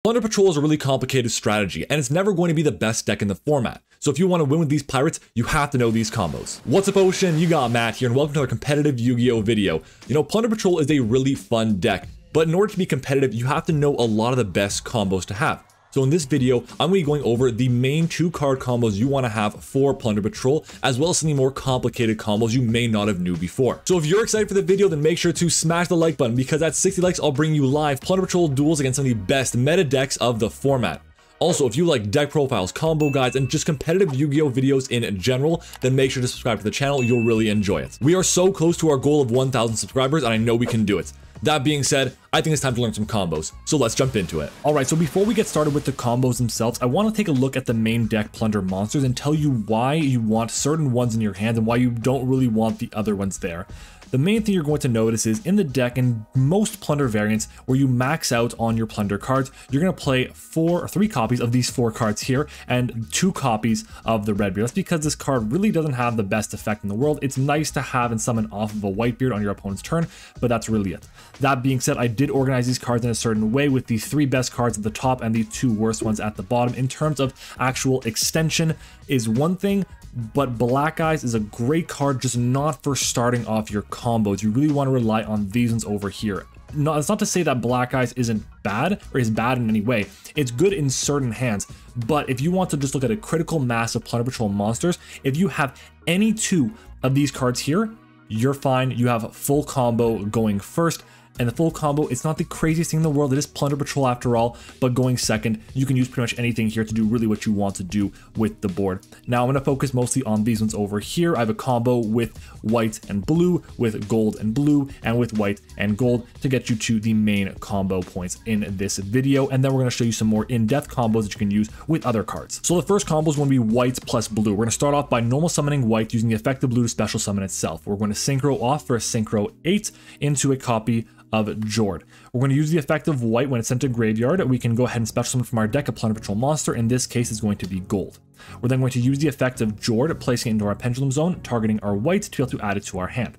Plunder Patrol is a really complicated strategy, and it's never going to be the best deck in the format. So if you want to win with these pirates, you have to know these combos. What's up, Ocean? You got Matt here, and welcome to our competitive Yu-Gi-Oh video. You know, Plunder Patrol is a really fun deck, but in order to be competitive, you have to know a lot of the best combos to have. So in this video, I'm going to be going over the main 2-card combos you want to have for Plunder Patrol, as well as some of the more complicated combos you may not have knew before. So if you're excited for the video, then make sure to smash the like button, because at 60 likes, I'll bring you live Plunder Patrol duels against some of the best meta decks of the format. Also, if you like deck profiles, combo guides, and just competitive Yu-Gi-Oh videos in general, then make sure to subscribe to the channel. You'll really enjoy it. We are so close to our goal of 1,000 subscribers, and I know we can do it. That being said, I think it's time to learn some combos, so let's jump into it. Alright, so before we get started with the combos themselves, I want to take a look at the main deck Plunder monsters and tell you why you want certain ones in your hand and why you don't really want the other ones there. The main thing you're going to notice is in the deck, in most Plunder variants where you max out on your Plunder cards, you're going to play 3 copies of these 4 cards here and 2 copies of the Redbeard. That's because this card really doesn't have the best effect in the world. It's nice to have and summon off of a Whitebeard on your opponent's turn, but that's really it. That being said, I did organize these cards in a certain way with the 3 best cards at the top and the 2 worst ones at the bottom. In terms of actual extension is one thing, but Black Eyes is a great card, just not for starting off your combos. You really want to rely on these ones over here. No, it's not to say that Black Eyes isn't bad or is bad in any way. It's good in certain hands, but if you want to just look at a critical mass of Plunder Patrol monsters, if you have any 2 of these cards here, you're fine. You have a full combo going first. And the full combo, it's not the craziest thing in the world. It is Plunder Patrol after all, but going second, you can use pretty much anything here to do really what you want to do with the board. Now I'm going to focus mostly on these ones over here. I have a combo with white and blue, with gold and blue, and with white and gold to get you to the main combo points in this video. And then we're going to show you some more in-depth combos that you can use with other cards. So the first combo is going to be white plus blue. We're going to start off by normal summoning white using the effect of blue to special summon itself. We're going to synchro off for a synchro 8 into a copy of Jord. We're going to use the effect of white when it's sent to graveyard. We can go ahead and special summon from our deck a Plunder Patrol monster. In this case, it's going to be gold. We're then going to use the effect of Jord, placing it into our pendulum zone, targeting our white to be able to add it to our hand.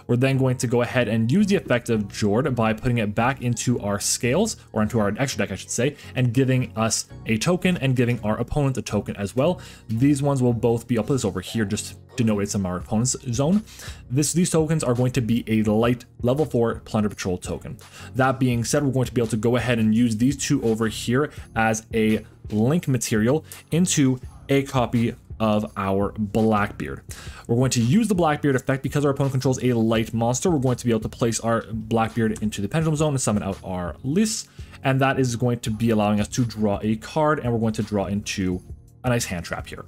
We're then going to go ahead and use the effect of Jord by putting it back into our scales, or into our extra deck I should say, and giving us a token and giving our opponent a token as well. These ones will both be, I'll put this over here just to note it's in our opponent's zone. These tokens are going to be a light level 4 Plunder Patrol token. That being said, we're going to be able to go ahead and use these 2 over here as a link material into a copy of our Blackbeard. We're going to use the Blackbeard effect because our opponent controls a light monster. We're going to be able to place our Blackbeard into the pendulum zone and summon out our Lys, and that is going to be allowing us to draw a card, and we're going to draw into a nice hand trap here.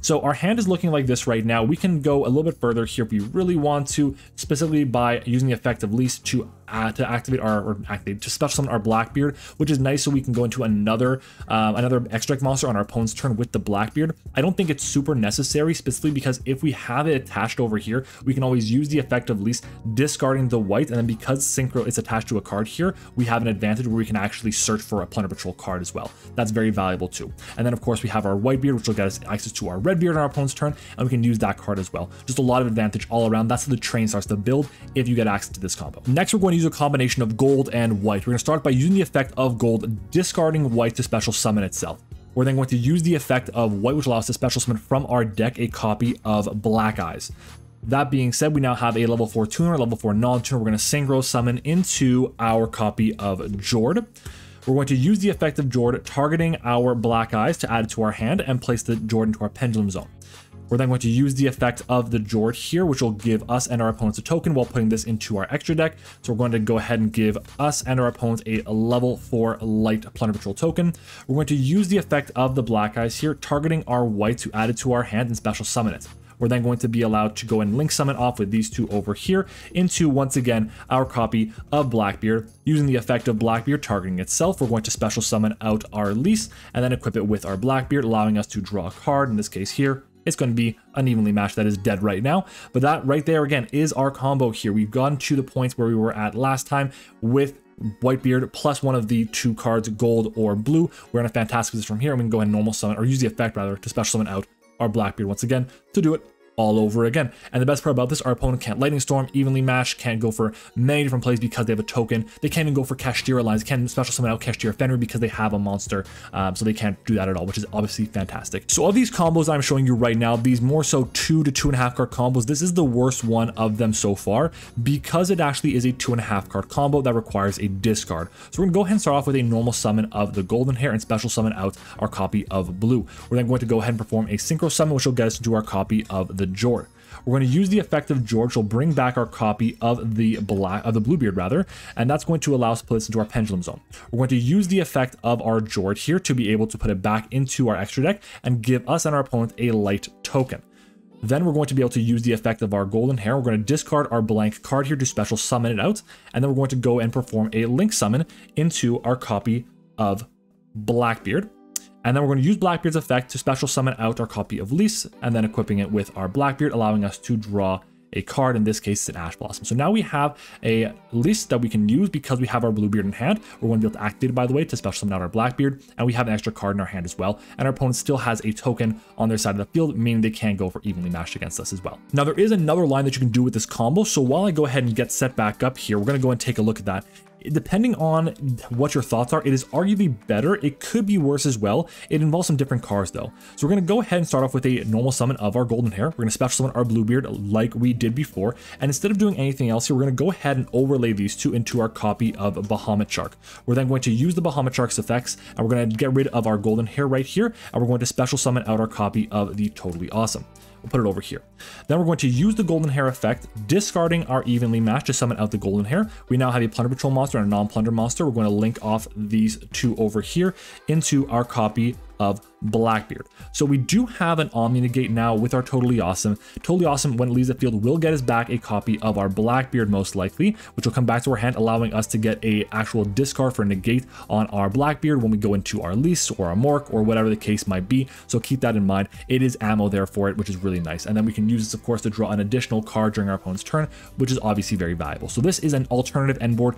So our hand is looking like this right now. We can go a little bit further here if we really want to, specifically by using the effect of Lys to activate to special summon our Blackbeard, which is nice so we can go into another extra deck monster on our opponent's turn with the Blackbeard. I don't think it's super necessary, specifically because if we have it attached over here, we can always use the effect of Lys, discarding the white, and then because Synchro is attached to a card here, we have an advantage where we can actually search for a Plunder Patrol card as well. That's very valuable too. And then of course we have our Whitebeard, which will get us access to our Redbeard on our opponent's turn, and we can use that card as well. Just a lot of advantage all around. That's how the train starts to build if you get access to this combo. Next, we're going to use a combination of gold and white. We're going to start by using the effect of gold, discarding white to special summon itself. We're then going to use the effect of white, which allows us to special summon from our deck a copy of Black Eyes. That being said, we now have a level 4 tuner, level 4 non-tuner. We're going to synchro summon into our copy of Jord. We're going to use the effect of Jord, targeting our Black Eyes to add it to our hand and place the Jord into our pendulum zone. We're then going to use the effect of the Jord here, which will give us and our opponents a token while putting this into our extra deck. So we're going to go ahead and give us and our opponents a level 4 light Plunder Patrol token. We're going to use the effect of the Black Eyes here, targeting our white to add it to our hand and special summon it. We're then going to be allowed to go and link summon off with these 2 over here into, once again, our copy of Blackbeard. Using the effect of Blackbeard targeting itself, we're going to special summon out our Lys and then equip it with our Blackbeard, allowing us to draw a card. In this case here, it's going to be unevenly matched. That is dead right now. But that right there, again, is our combo here. We've gotten to the points where we were at last time with Whitebeard plus one of the 2 cards, gold or blue. We're in a fantastic position from here, and we can go ahead and normal summon, or use the effect rather, to special summon out our Blackbeard once again to do it all over again. And the best part about this, our opponent can't Lightning Storm, Evenly Match, can't go for many different plays because they have a token. They can't even go for Kashtira lines. They can't special summon out Kashtira Fenrir because they have a monster. So they can't do that at all, which is obviously fantastic. So of these combos I'm showing you right now, these more so 2 to 2.5 card combos, this is the worst one of them so far because it actually is a 2.5 card combo that requires a discard. So we're gonna go ahead and start off with a normal summon of the Golden Hair and special summon out our copy of Blue. We're then going to go ahead and perform a synchro summon, which will get us into our copy of the Jord. We're going to use the effect of Jord, which will bring back our copy of the Bluebeard rather, and that's going to allow us to put this into our Pendulum Zone. We're going to use the effect of our Jord here to be able to put it back into our extra deck and give us and our opponent a light token. Then we're going to be able to use the effect of our Golden Hair. We're going to discard our blank card here to special summon it out, and then we're going to go and perform a link summon into our copy of Blackbeard. And then we're going to use Blackbeard's effect to special summon out our copy of Lys, and then equipping it with our Blackbeard, allowing us to draw a card. In this case, it's an Ash Blossom. So now we have a Lys that we can use because we have our Bluebeard in hand. We're going to be able to activate it, by the way, to special summon out our Blackbeard, and we have an extra card in our hand as well. And our opponent still has a token on their side of the field, meaning they can go for evenly matched against us as well. Now, there is another line that you can do with this combo. So while I go ahead and get set back up here, we're going to go and take a look at that. Depending on what your thoughts are, it is arguably better. It could be worse as well. It involves some different cards though. So we're going to go ahead and start off with a normal summon of our Golden Hair. We're going to special summon our Bluebeard like we did before. And instead of doing anything else here, we're going to go ahead and overlay these two into our copy of Bahamut Shark. We're then going to use the Bahamut Shark's effects, and we're going to get rid of our Golden Hair right here. And we're going to special summon out our copy of the Totally Awesome. We'll put it over here. Then we're going to use the Golden Hair effect, discarding our Evenly Match to summon out the Golden Hair. We now have a Plunder Patrol monster and a non-Plunder monster. We're going to link off these two over here into our copy of Blackbeard. So we do have an Omni Negate now with our Totally Awesome. Totally Awesome, when it leaves the field, will get us back a copy of our Blackbeard most likely, which will come back to our hand, allowing us to get a actual discard for Negate on our Blackbeard when we go into our Lys or our Mork or whatever the case might be. So keep that in mind. It is ammo there for it, which is really nice. And then we can use this, of course, to draw an additional card during our opponent's turn, which is obviously very valuable. So this is an alternative end board.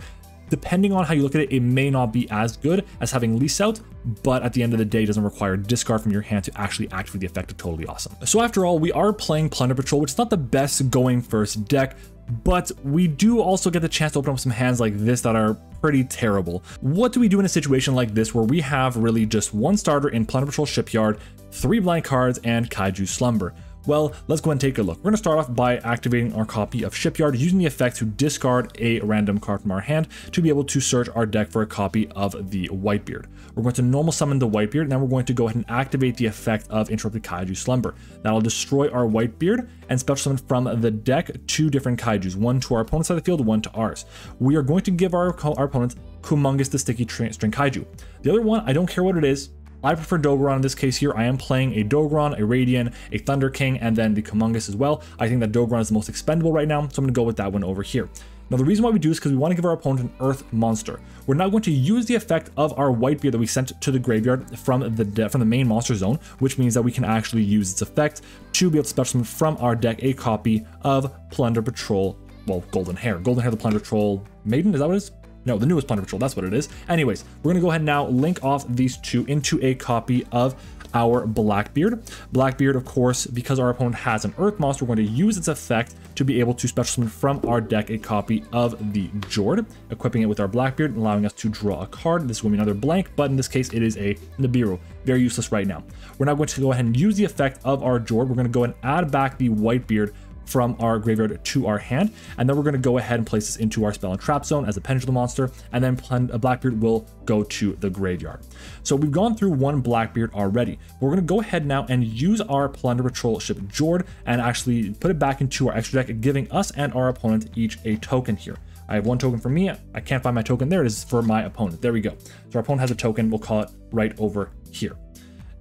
Depending on how you look at it, it may not be as good as having Lys out, but at the end of the day, it doesn't require discard from your hand to actually activate the effect of Totally Awesome. So after all, we are playing Plunder Patrol, which is not the best going first deck, but we do also get the chance to open up some hands like this that are pretty terrible. What do we do in a situation like this where we have really just one starter in Plunder Patrol Shipyard, 3 blank cards, and Kaiju Slumber? Well, let's go and take a look. We're going to start off by activating our copy of Shipyard, using the effect to discard a random card from our hand to be able to search our deck for a copy of the Whitebeard. We're going to normal summon the Whitebeard, and then we're going to go ahead and activate the effect of Interrupted Kaiju Slumber. That'll destroy our Whitebeard and special summon from the deck 2 different Kaijus, one to our opponent's side of the field, one to ours. We are going to give our opponent Kumongus the Sticky String Kaiju. The other one, I don't care what it is. I prefer Dogron in this case here. I am playing a Dogron, a Radiant, a Thunder King, and then the Kumongus as well. I think that Dogron is the most expendable right now, so I'm going to go with that one over here. Now the reason why we do this is because we want to give our opponent an Earth monster. We're now going to use the effect of our Whitebeard that we sent to the graveyard from the main monster zone, which means that we can actually use its effect to be able to special summon from our deck a copy of Plunder Patrol, well, Golden Hair. Golden Hair, the Plunder Patrol Maiden, is that what it is? No, the newest Plunder Patrol, that's what it is. Anyways, we're going to go ahead and now link off these two into a copy of our Blackbeard. Blackbeard, of course, because our opponent has an Earth monster, we're going to use its effect to be able to special summon from our deck a copy of the Jord, equipping it with our Blackbeard and allowing us to draw a card. This is going to be another blank, but in this case, it is a Nibiru. Very useless right now. We're now going to go ahead and use the effect of our Jord. We're going to go and add back the Whitebeard from our graveyard to our hand, and then we're going to go ahead and place this into our Spell and Trap Zone as a Pendulum monster, and then Blackbeard will go to the graveyard. So we've gone through one Blackbeard already. We're going to go ahead now and use our Plunder Patrol ship Jord and actually put it back into our extra deck, giving us and our opponent each a token here. I have one token for me. I can't find my token. There it is for my opponent. There we go. So our opponent has a token. We'll call it right over here.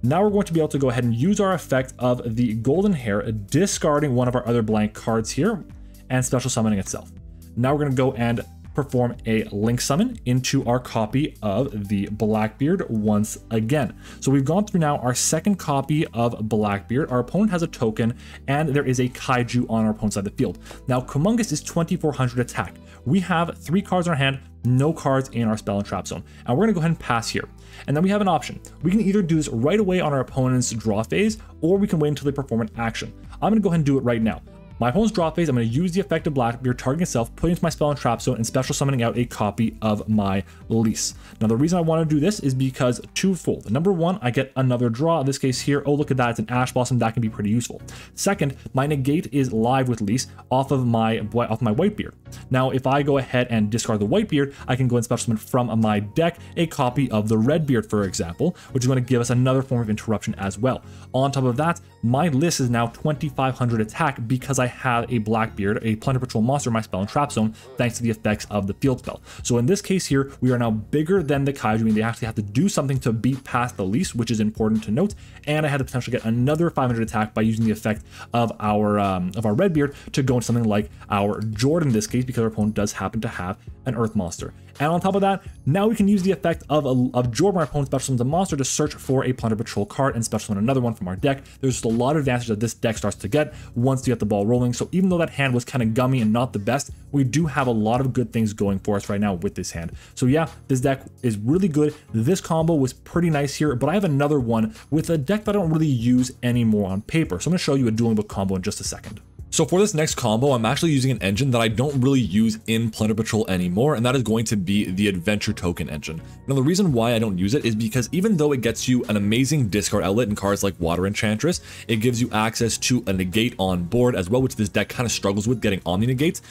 Now we're going to be able to go ahead and use our effect of the Golden Hair, discarding one of our other blank cards here and special summoning itself. Now we're going to go and perform a link summon into our copy of the Blackbeard once again. So we've gone through now our second copy of Blackbeard. Our opponent has a token and there is a Kaiju on our opponent's side of the field. Now Kumongus is 2400 attack. We have 3 cards in our hand, no cards in our Spell and Trap Zone. And we're going to go ahead and pass here. And then we have an option. We can either do this right away on our opponent's draw phase, or we can wait until they perform an action. I'm going to go ahead and do it right now. My opponent's draw phase, I'm going to use the effect of Blackbeard, targeting itself, putting into my spell and trap zone, and special summoning out a copy of my Lys. Now, the reason I want to do this is because twofold. Number one, I get another draw. In this case here, oh, look at that. It's an Ash Blossom. That can be pretty useful. Second, my negate is live with Lys off of my Whitebeard. Now, if I go ahead and discard the Whitebeard, I can go and special summon from my deck a copy of the Redbeard, for example, which is going to give us another form of interruption as well. On top of that, my Lys is now 2,500 attack because I have a Blackbeard, a Plunder Patrol monster in my spell and trap zone, thanks to the effects of the field spell. So in this case here, we are now bigger than the Kaiju, meaning they actually have to do something to beat past the Lys, which is important to note. And I had the potential to get another 500 attack by using the effect of our Redbeard to go into something like our Jord in this case, because our opponent does happen to have an Earth monster. And on top of that, now we can use the effect of Jord when our opponent special summons a monster to search for a Plunder Patrol card and special summon another one from our deck. There's just a lot of advantage that this deck starts to get once you get the ball rolling. So even though that hand was kind of gummy and not the best, we do have a lot of good things going for us right now with this hand. So yeah, this deck is really good. This combo was pretty nice here, but I have another one with a deck that I don't really use anymore on paper. So I'm going to show you a dueling book combo in just a second. So for this next combo, I'm actually using an engine that I don't really use in Plunder Patrol anymore, and that is going to be the Adventure Token engine. Now, the reason why I don't use it is because even though it gets you an amazing discard outlet in cards like Water Enchantress, it gives you access to a negate on board as well, which this deck kind of struggles with getting Omni negates.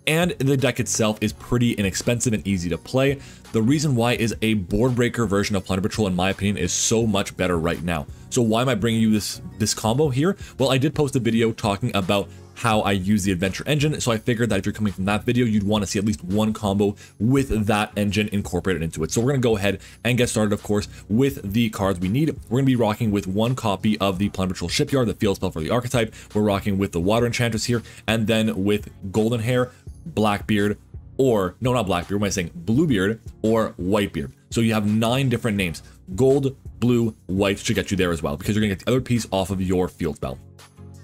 And the deck itself is pretty inexpensive and easy to play. The reason why is a board breaker version of Plunder Patrol, in my opinion, is so much better right now. So why am I bringing you this combo here? Well, I did post a video talking about how I use the Adventure engine, so I figured that if you're coming from that video, you'd want to see at least one combo with that engine incorporated into it. So we're going to go ahead and get started, of course, with the cards we need. We're going to be rocking with one copy of the Plunder Patrol Shipyard, the field spell for the archetype. We're rocking with the Water Enchantress here, and then with Golden Hair, Blackbeard, or no, not Blackbeard, what am I saying? Bluebeard or Whitebeard. So you have 9 different names. Gold, blue, white should get you there as well, because you're going to get the other piece off of your field spell.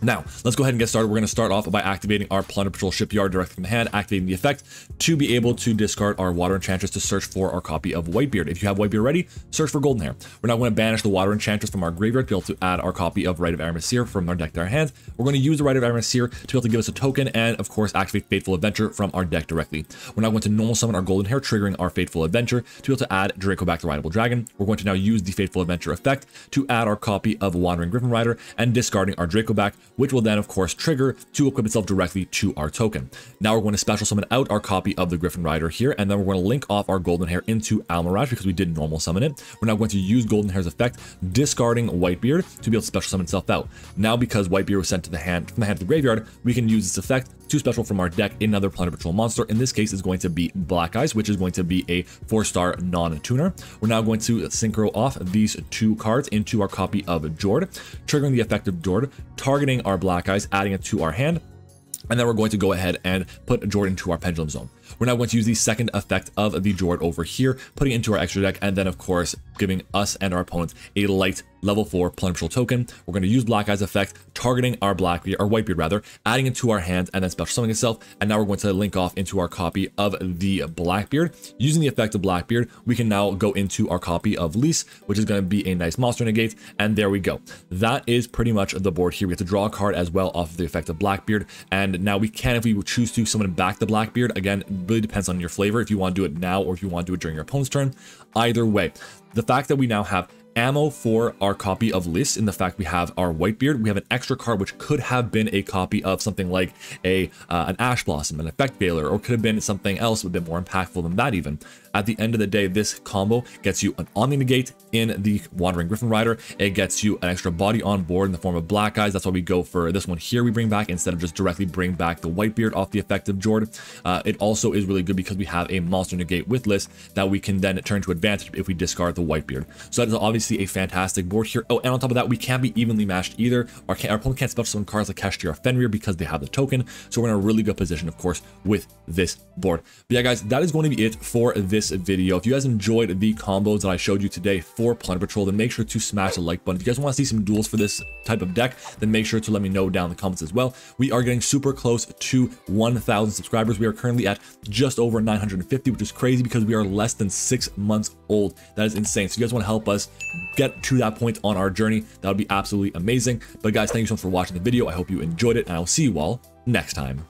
Now, let's go ahead and get started. We're going to start off by activating our Plunder Patrol Shipyard directly from the hand, activating the effect to be able to discard our Water Enchantress to search for our copy of Whitebeard. If you have Whitebeard ready, search for Golden Hair. We're now going to banish the Water Enchantress from our graveyard to be able to add our copy of Rite of Aramesir from our deck to our hand. We're going to use the Rite of Aramesir to be able to give us a token and, of course, activate Fateful Adventure from our deck directly. We're now going to normal summon our Golden Hair, triggering our Fateful Adventure to be able to add Dracoback the Rideable Dragon. We're going to now use the Fateful Adventure effect to add our copy of Wandering Griffin Rider and discarding our Dracoback, which will then, of course, trigger to equip itself directly to our token. Now we're going to special summon out our copy of the Griffin Rider here, and then we're going to link off our Golden Hair into Almirage because we did normal summon it. We're now going to use Golden Hair's effect, discarding Whitebeard to be able to special summon itself out. Now, because Whitebeard was sent to the hand from the hand to the graveyard, we can use this effect to special from our deck another Plunder Patrol monster. In this case, is going to be Black Eyes, which is going to be a 4-star non-tuner. We're now going to synchro off these 2 cards into our copy of Jord, triggering the effect of Jord, targeting our Black Eyes, adding it to our hand, and then we're going to go ahead and put Jord into our Pendulum Zone. We're now going to use the second effect of the Jord over here, putting it into our extra deck, and then, of course, giving us and our opponents a light level 4 Plunder Patrol token. We're going to use Black Eyes effect, targeting our Whitebeard rather, adding it to our hand, and then special summoning itself. And now we're going to link off into our copy of the Blackbeard. Using the effect of Blackbeard, we can now go into our copy of Lys, which is going to be a nice monster negate. And there we go. That is pretty much the board here. We have to draw a card as well off of the effect of Blackbeard. And now we can, if we choose to, summon back the Blackbeard. Again, it really depends on your flavor, if you want to do it now or if you want to do it during your opponent's turn. Either way, the fact that we now have ammo for our copy of Lys, in the fact we have our Whitebeard, we have an extra card which could have been a copy of something like an Ash Blossom, an Effect Veiler, or could have been something else a bit more impactful than that even. At the end of the day, this combo gets you an Omni Negate in the Wandering Griffin Rider. It gets you an extra body on board in the form of Black Eyes. That's why we go for this one here we bring back, instead of just directly bring back the Whitebeard off the effect of Jord. It also is really good because we have a monster negate with Lys that we can then turn to advantage if we discard the Whitebeard. So that is obviously a fantastic board here. Oh, and on top of that, we can't be evenly matched either. Our opponent can't special summon cards like Kashtira or Fenrir because they have the token. So we're in a really good position, of course, with this board. But yeah, guys, that is going to be it for this this video. If you guys enjoyed the combos that I showed you today for Plunder Patrol, then make sure to smash the like button. If you guys want to see some duels for this type of deck, then make sure to let me know down in the comments as well. We are getting super close to 1,000 subscribers. We are currently at just over 950, which is crazy because we are less than 6 months old. That is insane. So if you guys want to help us get to that point on our journey, that would be absolutely amazing. But guys, thank you so much for watching the video. I hope you enjoyed it, and I'll see you all next time.